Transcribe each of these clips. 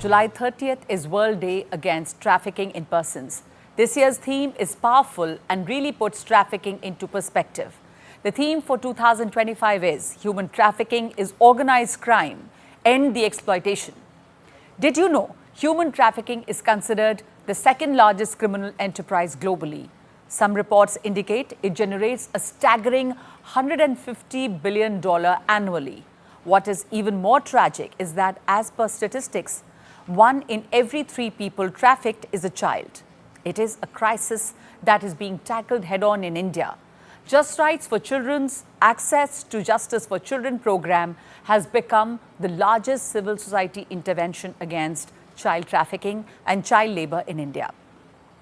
July 30th is World Day Against Trafficking in Persons. This year's theme is powerful and really puts trafficking into perspective. The theme for 2025 is Human Trafficking is Organized Crime, End the Exploitation. Did you know human trafficking is considered the second largest criminal enterprise globally? Some reports indicate it generates a staggering $150 billion annually. What is even more tragic is that, as per statistics, 1 in every 3 people trafficked is a child. It is a crisis that is being tackled head-on in India. Just Rights for Children's Access to Justice for Children program has become the largest civil society intervention against child trafficking and child labor in India.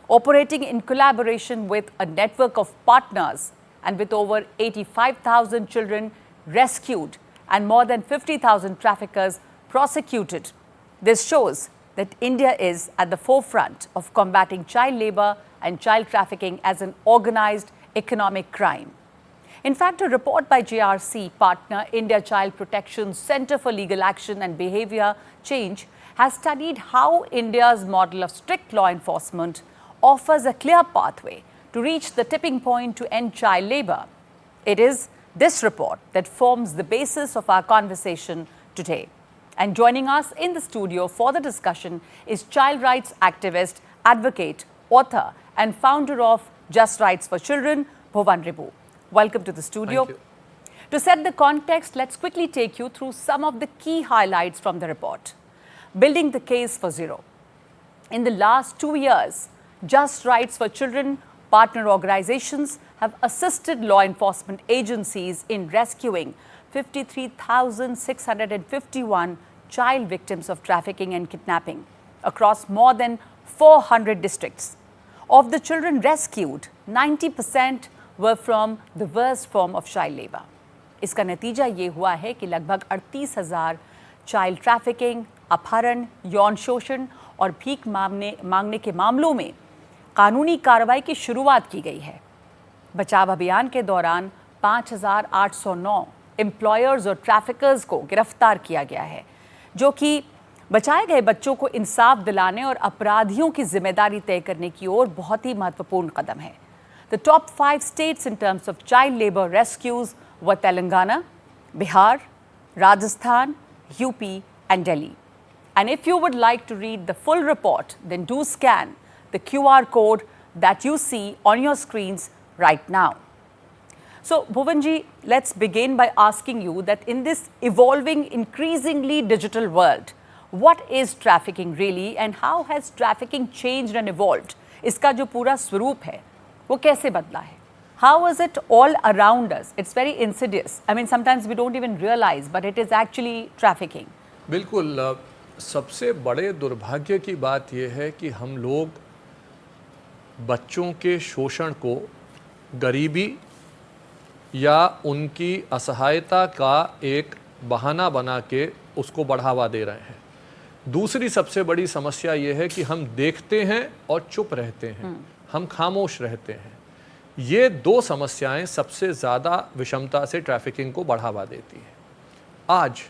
Operating in collaboration with a network of partners and with over 85,000 children rescued and more than 50,000 traffickers prosecuted, this shows that India is at the forefront of combating child labor and child trafficking as an organized economic crime. In fact, a report by JRC partner India Child Protection Center for Legal Action and Behavior Change has studied how India's model of strict law enforcement offers a clear pathway to reach the tipping point to end child labor. It is this report that forms the basis of our conversation today. And joining us in the studio for the discussion is child rights activist, advocate, author, and founder of Just Rights for Children, Bhuvan Ribu. Welcome to the studio. Thank you. To set the context, let's quickly take you through some of the key highlights from the report. Building the case for zero. In the last 2 years, Just Rights for Children partner organizations have assisted law enforcement agencies in rescuing 53,651 child victims of trafficking and kidnapping across more than 400 districts. Of the children rescued, 90% were from the worst form of child labor. इसका नतीजा ये हुआ है कि लगभग 38,000 child trafficking, अपहरण, यौन शोषण और भीख मांगने के मामलों में कानूनी कार्रवाई की शुरुआत की गई है। बचाव अभियान के दौरान 5,809 एम्प्लॉयर्स और ट्रैफिकर्स को गिरफ्तार किया गया है, जो कि बचाए गए बच्चों को इंसाफ दिलाने और अपराधियों की जिम्मेदारी तय करने की ओर बहुत ही महत्वपूर्ण कदम है। The top 5 states in terms of child labor rescues were Telangana, Bihar, Rajasthan, UP, and Delhi. And if you would like to read the full report, then do scan the QR code that you see on your screens right now. So, Bhuvanji, let's begin by asking you that in this evolving, increasingly digital world, what is trafficking really and how has trafficking changed and evolved? इसका जो पूरा स्वरूप है, वो कैसे बदला है? How is it all around us? It's very insidious. I mean, sometimes we don't even realize, but it is actually trafficking. बिल्कुल, सबसे बड़े दुर्भाग्य की बात यह है कि हम लोग बच्चों के शोषण को गरीबी या उनकी असहायता का एक बहाना बना के उसको बढ़ावा दे रहे हैं। दूसरी सबसे बड़ी समस्या ये है कि हम देखते हैं और चुप रहते हैं, हम खामोश रहते हैं। ये 2 समस्याएं सबसे ज़्यादा विषमता से ट्रैफिकिंग को बढ़ावा देती हैं। आज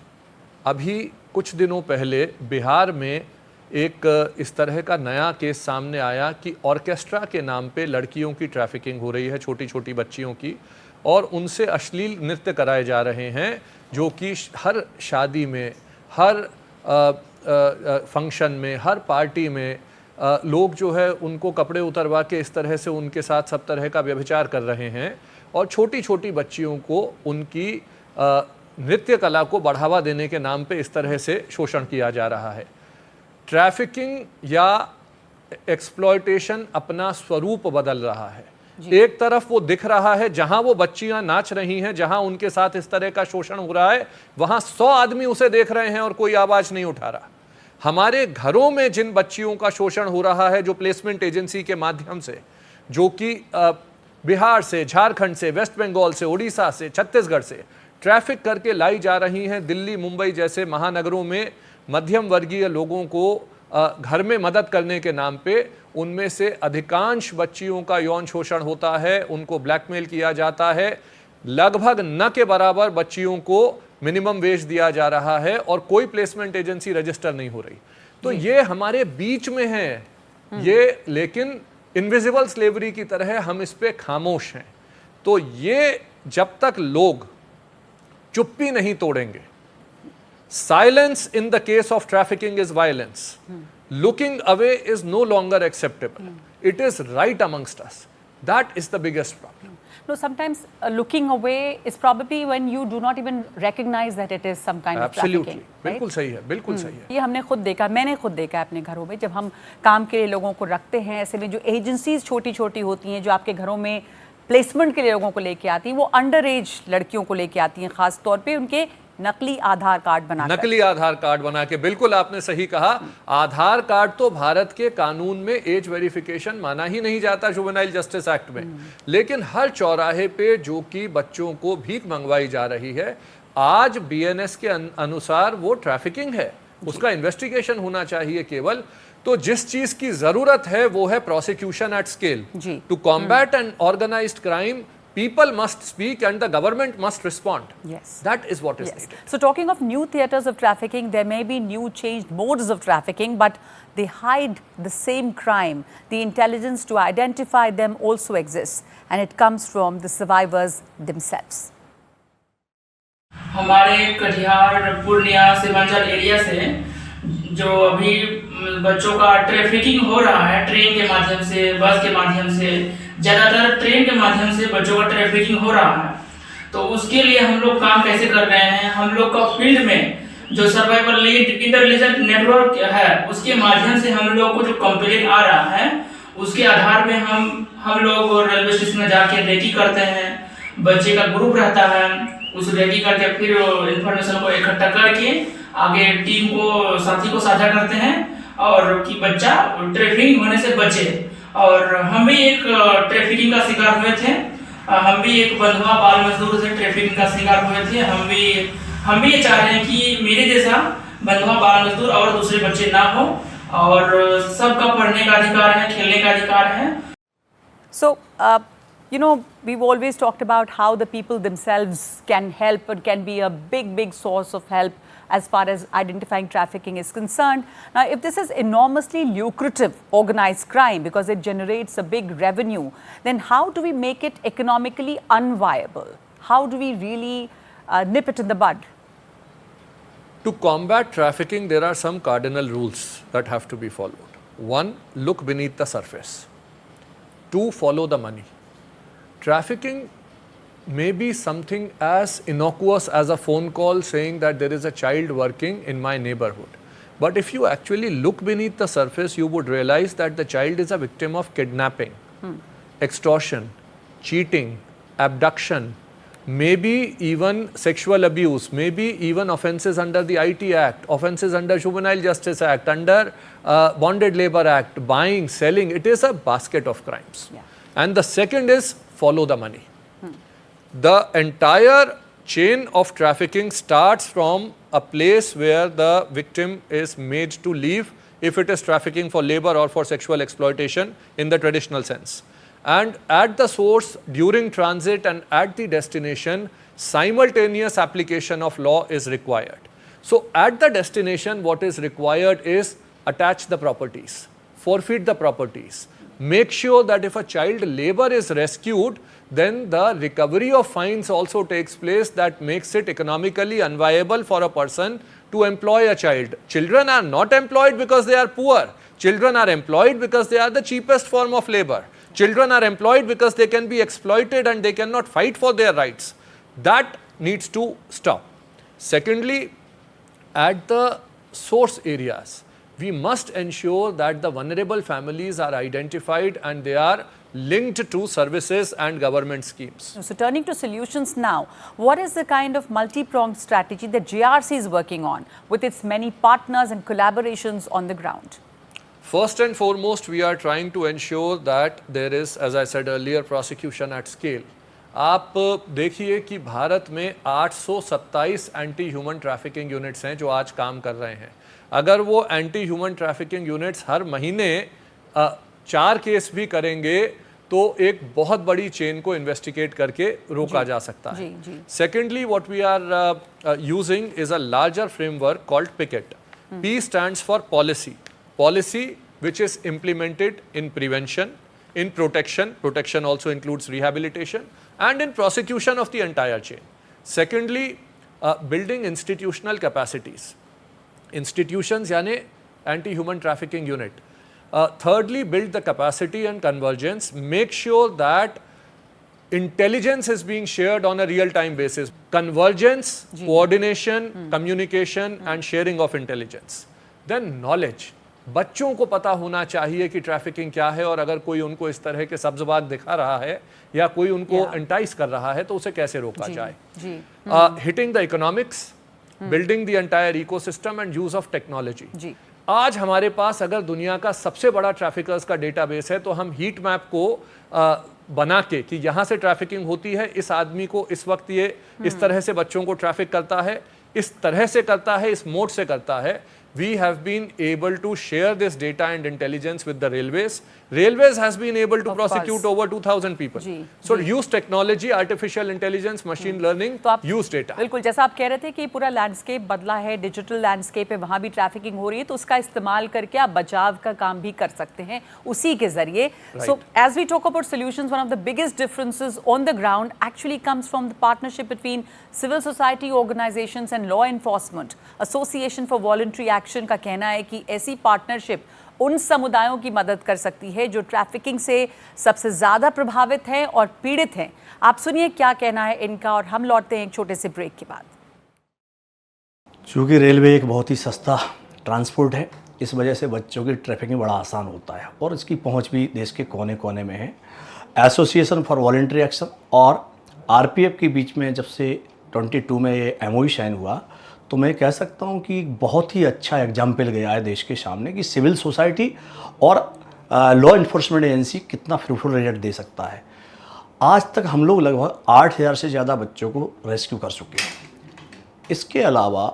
अभी कुछ दिनों पहले बिहार में एक इस तरह का नया केस सामने आया कि ऑर्केस्ट्रा के नाम पे लड़कियों की ट्रैफिकिंग हो रही है, छोटी छोटी बच्चियों की, और उनसे अश्लील नृत्य कराए जा रहे हैं, जो कि हर शादी में, हर फंक्शन में, हर पार्टी में लोग जो है उनको कपड़े उतरवा के इस तरह से उनके साथ सब तरह का व्यभिचार कर रहे हैं और छोटी छोटी बच्चियों को उनकी नृत्य कला को बढ़ावा देने के नाम पे इस तरह से शोषण किया जा रहा है। ट्रैफिकिंग या एक्सप्लॉयटेशन अपना स्वरूप बदल रहा है। एक तरफ वो दिख रहा है, जहां वो बच्चियां नाच रही हैं, जहां उनके साथ इस तरह का शोषण हो रहा है, वहां 100 आदमी उसे देख रहे हैं और कोई आवाज नहीं उठा रहा। हमारे घरों में जिन बच्चियों का शोषण हो रहा है, जो प्लेसमेंट एजेंसी के माध्यम से, जो कि बिहार से, झारखंड से, वेस्ट बंगाल से, उड़ीसा से, छत्तीसगढ़ से ट्रैफिक करके लाई जा रही हैं, दिल्ली, मुंबई जैसे महानगरों में मध्यम वर्गीय लोगों को घर में मदद करने के नाम पे, उनमें से अधिकांश बच्चियों का यौन शोषण होता है, उनको ब्लैकमेल किया जाता है। लगभग न के बराबर बच्चियों को मिनिमम वेज दिया जा रहा है और कोई प्लेसमेंट एजेंसी रजिस्टर नहीं हो रही। तो ये हमारे बीच में है ये, लेकिन इनविजिबल स्लेवरी की तरह हम इस पे खामोश हैं। तो ये जब तक लोग चुप्पी नहीं तोड़ेंगे, silence in the case of trafficking is violence, looking away is no longer acceptable, it is right amongst us, that is the biggest problem. No, sometimes looking away is probably when you do not even recognize that it is some kind of trafficking. बिल्कुल सही है, बिल्कुल सही है। ये हमने खुद देखा, मैंने खुद देखा है अपने घरों में, जब हम काम के लिए लोगों को रखते हैं, ऐसे में जो एजेंसीज छोटी छोटी होती हैं जो आपके घरों में प्लेसमेंट के लिए लोगों को लेके आती हैं, वो अंडर एज लड़कियों को लेके आती हैं, खास तौर पे उनके नकली आधार कार्ड बना के। बिल्कुल आपने सही कहा। आधार कार्ड तो भारत के कानून में एज वेरिफिकेशन माना ही नहीं जाता जुवेनाइल जस्टिस एक्ट में, लेकिन हर चौराहे पे जो कि बच्चों को भीख मंगवाई जा रही है, आज बीएनएस के अनुसार वो ट्रैफिकिंग है, उसका इन्वेस्टिगेशन होना चाहिए केवल। तो जिस चीज की जरूरत है वो है prosecution at scale to combat and organised crime. People must speak and the government must respond. Yes. That is what is needed. So talking of new theatres of trafficking, there may be new changed modes of trafficking, but they hide the same crime. The intelligence to identify them also exists, and it comes from the survivors themselves. हमारे Katihar Purnia Seemanchal area से जो अभी बच्चों का trafficking हो रहा है, train के माध्यम से, बस के माध्यम से, ज़्यादातर ट्रेन के माध्यम से बच्चों का ट्रैफिकिंग हो रहा है। तो उसके लिए हम लोग काम कैसे कर रहे हैं, हम लोग का फील्ड में जो सर्वाइवल लीड इंटेलिजेंस नेटवर्क है, उसके माध्यम से हम लोग को जो कंप्लेंट आ रहा है, उसके आधार पे हम लोग रेलवे स्टेशन में जाके रेकी करते हैं। बच्चे का ग्रुप रहता है, उस रेकी करके फिर इंफॉर्मेशन को इकट्ठा करके आगे टीम को, साथी को साझा करते हैं, और कि बच्चा ट्रैफिकिंग होने से बचे। और हम भी एक ट्रैफिकिंग का शिकार हुए थे, हम भी एक बंधुआ बाल मजदूर से ट्रैफिकिंग का शिकार हुए थे। हम भी ये चाह रहे हैं कि मेरे जैसा बंधुआ बाल मजदूर और दूसरे बच्चे ना हो, और सबका पढ़ने का अधिकार है, खेलने का अधिकार है। So, you know, we've always talked about how the people themselves can help and can be a big source of help as far as identifying trafficking is concerned. Now, if this is enormously lucrative organized crime because it generates a big revenue, then how do we make it economically unviable? How do we really nip it in the bud? To combat trafficking, there are some cardinal rules that have to be followed. 1, look beneath the surface. 2, follow the money. Trafficking may be something as innocuous as a phone call saying that there is a child working in my neighborhood. But if you actually look beneath the surface, you would realize that the child is a victim of kidnapping, extortion, cheating, abduction, maybe even sexual abuse, maybe even offences under the IT Act, offences under Juvenile Justice Act, under Bonded Labour Act, buying, selling. It is a basket of crimes. Yeah. And the second is follow the money. The entire chain of trafficking starts from a place where the victim is made to leave, if it is trafficking for labor or for sexual exploitation in the traditional sense. And at the source, during transit and at the destination, simultaneous application of law is required. So at the destination, what is required is attach the properties, forfeit the properties, make sure that if a child labor is rescued, then the recovery of fines also takes place, that makes it economically unviable for a person to employ a child. Children are not employed because they are poor. Children are employed because they are the cheapest form of labor. Children are employed because they can be exploited and they cannot fight for their rights. That needs to stop. Secondly, at the source areas, we must ensure that the vulnerable families are identified and they are linked to services and government schemes. So turning to solutions now, what is the kind of multi-pronged strategy that JRC is working on with its many partners and collaborations on the ground? First and foremost, we are trying to ensure that there is, as I said earlier, prosecution at scale. आप देखिए कि भारत में 827 anti human trafficking units हैं जो आज काम कर रहे हैं। अगर वो एंटी ह्यूमन ट्रैफिकिंग यूनिट्स हर महीने 4 केस भी करेंगे तो एक बहुत बड़ी चेन को इन्वेस्टिगेट करके रोका जा सकता है। Secondly, what we are using is a larger framework called picket, P stands for policy. Policy which is implemented in prevention, in protection, protection also includes rehabilitation, and in prosecution of the entire chain. Secondly, building institutional capacities. Institutions यानी anti-human trafficking unit. Thirdly, build the capacity and convergence. Make sure that intelligence is being shared on a real-time basis. Convergence, coordination, communication and sharing of intelligence. Then knowledge. बच्चों को पता होना चाहिए कि trafficking क्या है और अगर कोई उनको इस तरह के सब्ज बाग दिखा रहा है या कोई उनको एंटाइस कर रहा है तो उसे कैसे रोका जाए. Hitting the economics, building the entire ecosystem and use of technology. आज हमारे पास अगर दुनिया का सबसे बड़ा ट्रैफिकर्स का डेटाबेस है तो हम हीट मैप को बना के कि यहाँ से ट्रैफिकिंग होती है, इस आदमी को इस वक्त ये इस तरह से बच्चों को ट्रैफिक करता है, इस तरह से करता है, इस मोड से करता है. We have been able to share this data and intelligence with the railways. Railways has been able to prosecute over 2,000 people. So use technology, artificial intelligence, machine learning, use data. बिल्कुल, जैसा आप कह रहे थे कि पूरा लैंडस्केप बदला है, डिजिटल लैंडस्केप है, वहाँ भी ट्रैफिकिंग हो रही है, तो उसका इस्तेमाल करके आप बचाव का काम भी कर सकते हैं उसी के जरिए. So as we talk about solutions, one of the biggest differences on the ground actually comes from the partnership between civil society organizations and law enforcement. Association for Voluntary Action का कहना है कि ऐसी पार्टनरशिप उन समुदायों की मदद कर सकती है जो ट्रैफिकिंग से सबसे ज़्यादा प्रभावित हैं और पीड़ित हैं. आप सुनिए क्या कहना है इनका और हम लौटते हैं एक छोटे से ब्रेक के बाद. चूँकि रेलवे एक बहुत ही सस्ता ट्रांसपोर्ट है, इस वजह से बच्चों की ट्रैफिकिंग बड़ा आसान होता है और इसकी पहुंच भी देश के कोने कोने में है. एसोसिएशन फॉर वॉलंटरी एक्शन और आरपीएफ के बीच में जब से 22 में ये एमओयू साइन हुआ तो मैं कह सकता हूँ कि बहुत ही अच्छा एग्जाम्पल गया है देश के सामने कि सिविल सोसाइटी और लॉ इन्फोर्समेंट एजेंसी कितना फ्रूटफुल रिजल्ट दे सकता है. आज तक हम लोग लगभग 8,000 से ज़्यादा बच्चों को रेस्क्यू कर चुके हैं. इसके अलावा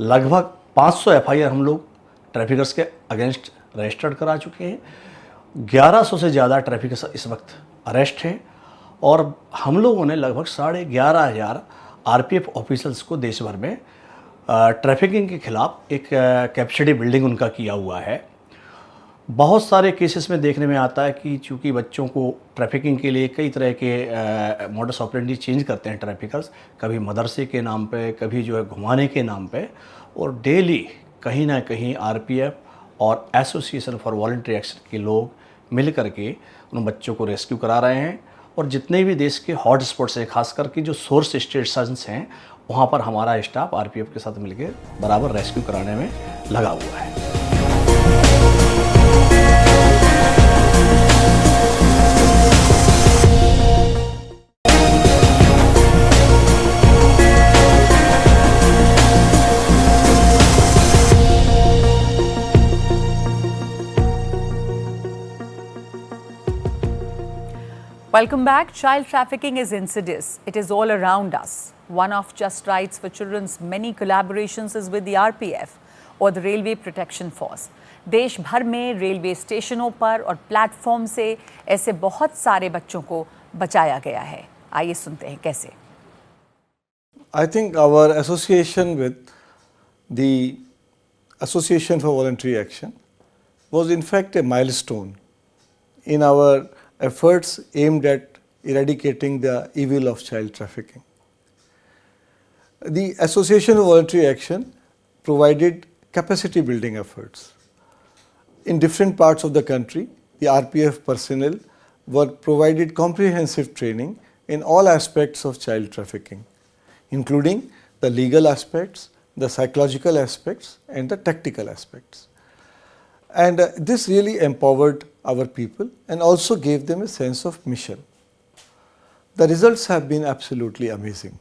लगभग 500 एफआईआर हम लोग ट्रैफिकर्स के अगेंस्ट रजिस्टर्ड करा चुके हैं. 1100 से ज़्यादा ट्रैफिकर्स इस वक्त अरेस्ट हैं और हम लोगों ने लगभग 11,500 आरपीएफ ऑफिसर्स को देश भर में ट्रैफिकिंग के खिलाफ एक कैपेसिटी बिल्डिंग उनका किया हुआ है. बहुत सारे केसेस में देखने में आता है कि चूँकि बच्चों को ट्रैफिकिंग के लिए कई तरह के मोडस ऑपरेंडी चेंज करते हैं ट्रैफिकर्स, कभी मदरसे के नाम पे, कभी जो है घुमाने के नाम पे, और डेली कहीं ना कहीं आरपीएफ और एसोसिएशन फॉर वॉलंटरी एक्शन के लोग मिल करके उन बच्चों को रेस्क्यू करा रहे हैं. और जितने भी देश के हॉट स्पॉट्स हैं, खास करके जो सोर्स स्टेशंस हैं, वहाँ पर हमारा स्टाफ आरपीएफ के साथ मिलकर बराबर रेस्क्यू कराने में लगा हुआ है. Welcome back. Child trafficking is insidious. It is all around us. One of Just Rights for Children's many collaborations is with the RPF or the Railway Protection Force. देश भर में रेलवे स्टेशनों पर और प्लेटफॉर्म से ऐसे बहुत सारे बच्चों को बचाया गया है. आइए सुनते हैं कैसे. I think our association with the Association for Voluntary Action was in fact a milestone in our efforts aimed at eradicating the evil of child trafficking. The Association of Voluntary Action provided capacity building efforts. In different parts of the country, the RPF personnel were provided comprehensive training in all aspects of child trafficking, including the legal aspects, the psychological aspects and the tactical aspects. And this really empowered our people and also gave them a sense of mission. The results have been absolutely amazing.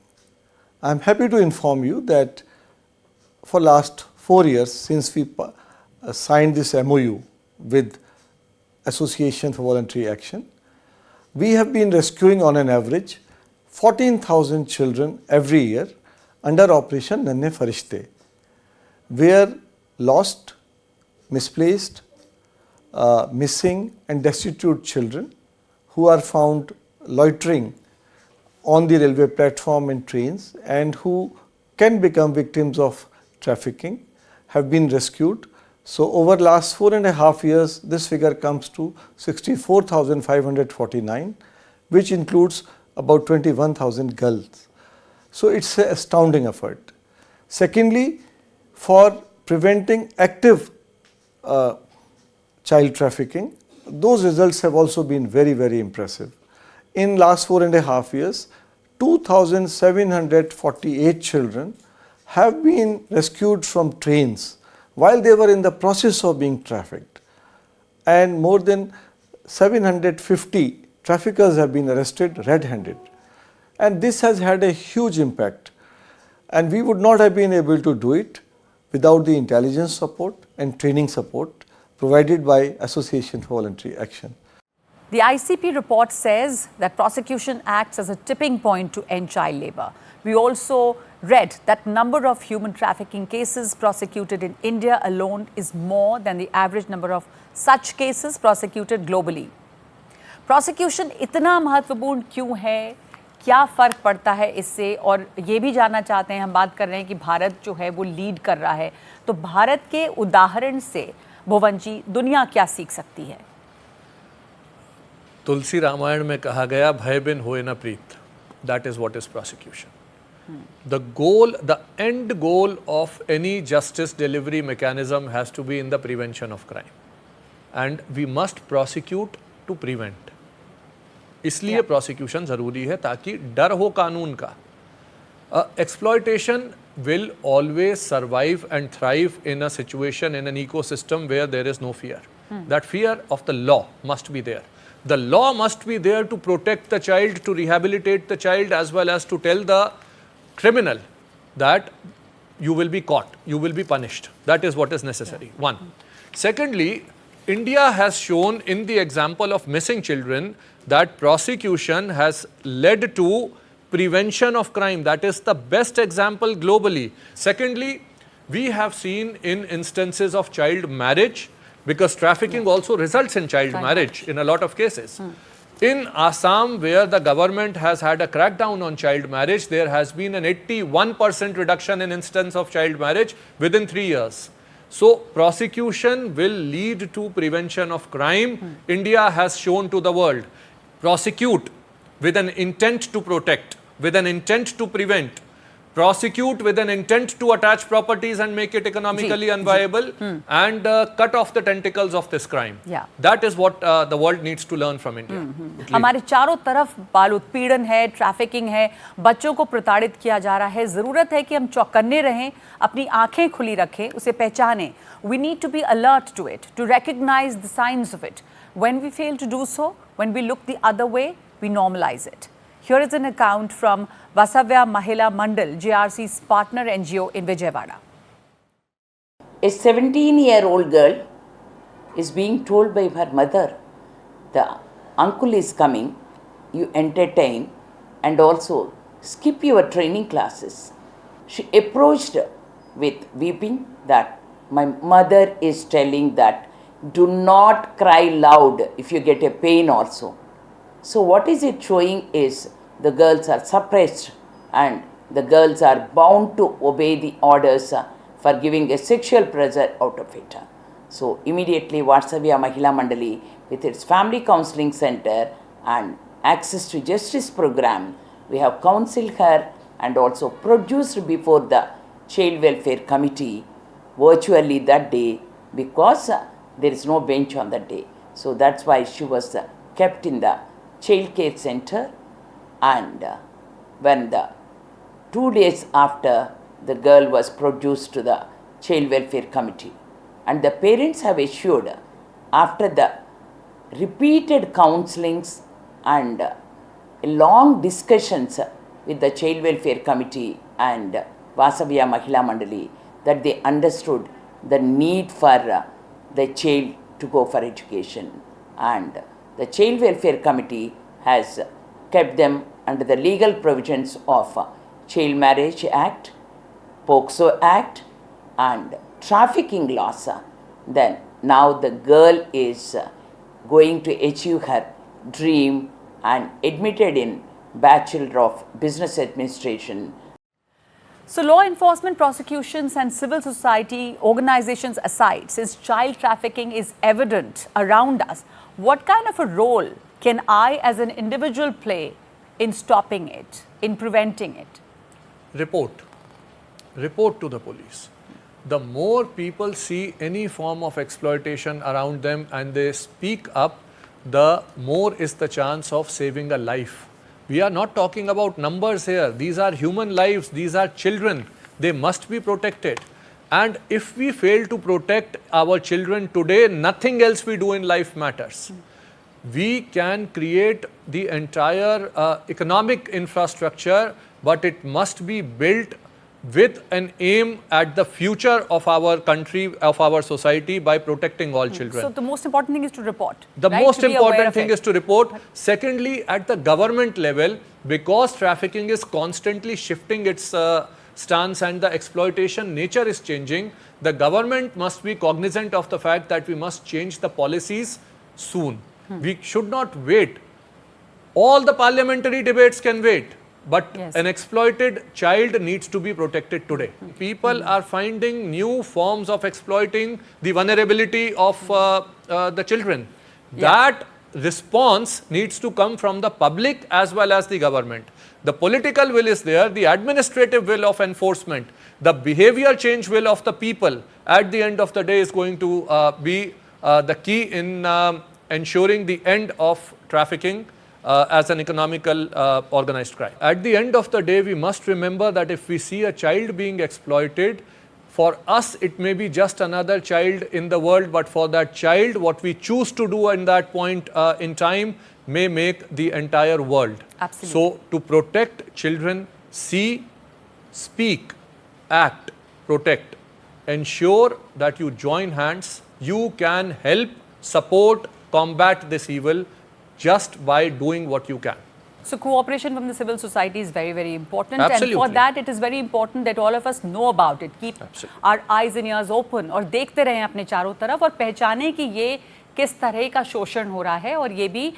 I am happy to inform you that for last 4 years since we signed this MOU with Association for Voluntary Action, we have been rescuing on an average 14,000 children every year under Operation Nanne Farishte, where lost, misplaced, missing and destitute children who are found loitering on the railway platform and trains and who can become victims of trafficking have been rescued. So over last 4.5 years, this figure comes to 64,549, which includes about 21,000 girls. So it's an astounding effort. Secondly, for preventing active child trafficking, those results have also been very, very impressive. In last 4.5 years, 2,748 children have been rescued from trains while they were in the process of being trafficked, and more than 750 traffickers have been arrested red-handed. And this has had a huge impact, and we would not have been able to do it without the intelligence support and training support provided by Association for Voluntary Action. The ICP report says that prosecution acts as a tipping point to end child labour. We also read that number of human trafficking cases prosecuted in India alone is more than the average number of such cases prosecuted globally. Prosecution इतना महत्वपूर्ण क्यों है, क्या फ़र्क पड़ता है इससे, और ये भी जानना चाहते हैं, हम बात कर रहे हैं कि भारत जो है वो लीड कर रहा है, तो भारत के उदाहरण से भुवन जी दुनिया क्या सीख सकती है? तुलसी रामायण में कहा गया भय बिन होए न प्रीत. That is what is prosecution. The goal, the end goal of any justice delivery mechanism has to be in the prevention of crime, and we must prosecute to prevent. इसलिए prosecution ज़रूरी है ताकि डर हो कानून का. Exploitation will always survive and thrive in a situation, in an ecosystem where there is no fear. That fear of the law must be there. The law must be there to protect the child, to rehabilitate the child, as well as to tell the criminal that you will be caught, you will be punished. That is what is necessary. One. Secondly, India has shown in the example of missing children that prosecution has led to prevention of crime. That is the best example globally. Secondly, we have seen in instances of child marriage, because trafficking also results in child marriage in a lot of cases. In Assam, where the government has had a crackdown on child marriage, there has been an 81% reduction in instance of child marriage within 3 years. So prosecution will lead to prevention of crime. India has shown to the world, prosecute with an intent to protect, with an intent to prevent, prosecute with an intent to attach properties and make it economically unviable, and cut off the tentacles of this crime. Yeah. That is what the world needs to learn from India. हमारे चारों तरफ बाल उत्पीड़न है, trafficking है, बच्चों को प्रताड़ित किया जा रहा है. ज़रूरत है कि हम चौकन्ने रहें, अपनी आंखें खुली रखें, उसे पहचानें. We need to be alert to it, to recognize the signs of it. When we fail to do so, when we look the other way, we normalize it. Here is an account from Vasavya Mahila Mandal, JRC's partner NGO in Vijayawada. A 17-year-old girl is being told by her mother, the uncle is coming, you entertain and also skip your training classes. She approached with weeping that my mother is telling that do not cry loud if you get a pain also. So what is it showing is the girls are suppressed and the girls are bound to obey the orders for giving a sexual pleasure out of it. So immediately Vasavya Mahila Mandali with its family counseling center and access to justice program, we have counseled her and also produced before the Child Welfare Committee virtually that day because there is no bench on that day. So that's why she was kept in the child care center, and when the 2 days after the girl was produced to the Child Welfare Committee, and the parents have assured after the repeated counselings and long discussions with the Child Welfare Committee and Vasavya Mahila Mandali that they understood the need for the child to go for education, and the Child Welfare Committee has kept them under the legal provisions of Child Marriage Act, POCSO Act and trafficking laws. Then now the girl is going to achieve her dream and admitted in Bachelor of Business Administration. So, law enforcement, prosecutions, and civil society organizations aside, since child trafficking is evident around us, what kind of a role can I, as an individual, play in stopping it, in preventing it? Report to the police. The more people see any form of exploitation around them and they speak up, the more is the chance of saving a life. We are not talking about numbers here. These are human lives. These are children. They must be protected. And if we fail to protect our children today, nothing else we do in life matters. We can create the entire economic infrastructure, but it must be built with an aim at the future of our country, of our society, by protecting all children. So, the most important thing is to report. The right? most To be aware important of thing it. is to report. Secondly, at the government level, because trafficking is constantly shifting its stance and the exploitation nature is changing, the government must be cognizant of the fact that we must change the policies soon. We should not wait. All the parliamentary debates can wait. But Yes. an exploited child needs to be protected today. People are finding new forms of exploiting the vulnerability of the children. That response needs to come from the public as well as the government. The political will is there, the administrative will of enforcement, the behavior change will of the people at the end of the day is going to be the key in ensuring the end of trafficking as an economical organized crime. At the end of the day, we must remember that if we see a child being exploited, for us it may be just another child in the world, but for that child, what we choose to do in that point in time may make the entire world. Absolutely. So, to protect children, see, speak, act, protect, ensure that you join hands, you can help, support, combat this evil just by doing what you can. So, cooperation from the civil society is very, very important. Absolutely. And for that, it is very important that all of us know about it. Keep Absolutely. our eyes and ears open और देखते रहें अपने चारों तरफ और पहचानें कि ये किस तरह का शोषण हो रहा है और ये भी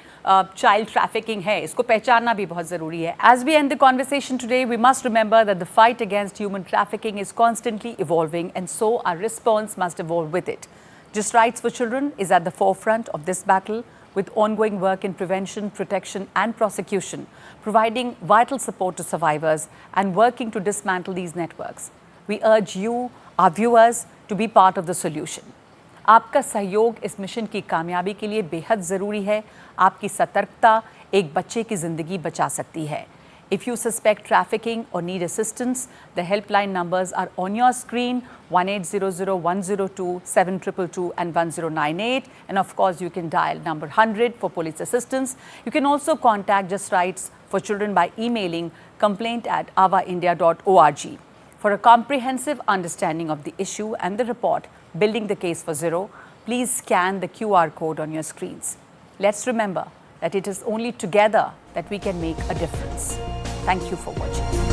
child trafficking है. इसको पहचानना भी बहुत ज़रूरी है. As we end the conversation today, we must remember that the fight against human trafficking is constantly evolving, and so our response must evolve with it. Just Rights for Children is at the forefront of this battle, with ongoing work in prevention, protection and prosecution, providing vital support to survivors and working to dismantle these networks. We urge you, our viewers, to be part of the solution. आपका सहयोग इस mission की कामयाबी के लिए बेहद ज़रूरी है. आपकी सतर्कता एक बच्चे की ज़िंदगी बचा सकती है. If you suspect trafficking or need assistance, the helpline numbers are on your screen: 1800-102-7222 and 1098. And of course, you can dial number 100 for police assistance. You can also contact Just Rights for Children by emailing complaint@avaindia.org. For a comprehensive understanding of the issue and the report, Building the Case for Zero, please scan the QR code on your screens. Let's remember that it is only together that we can make a difference. Thank you for watching.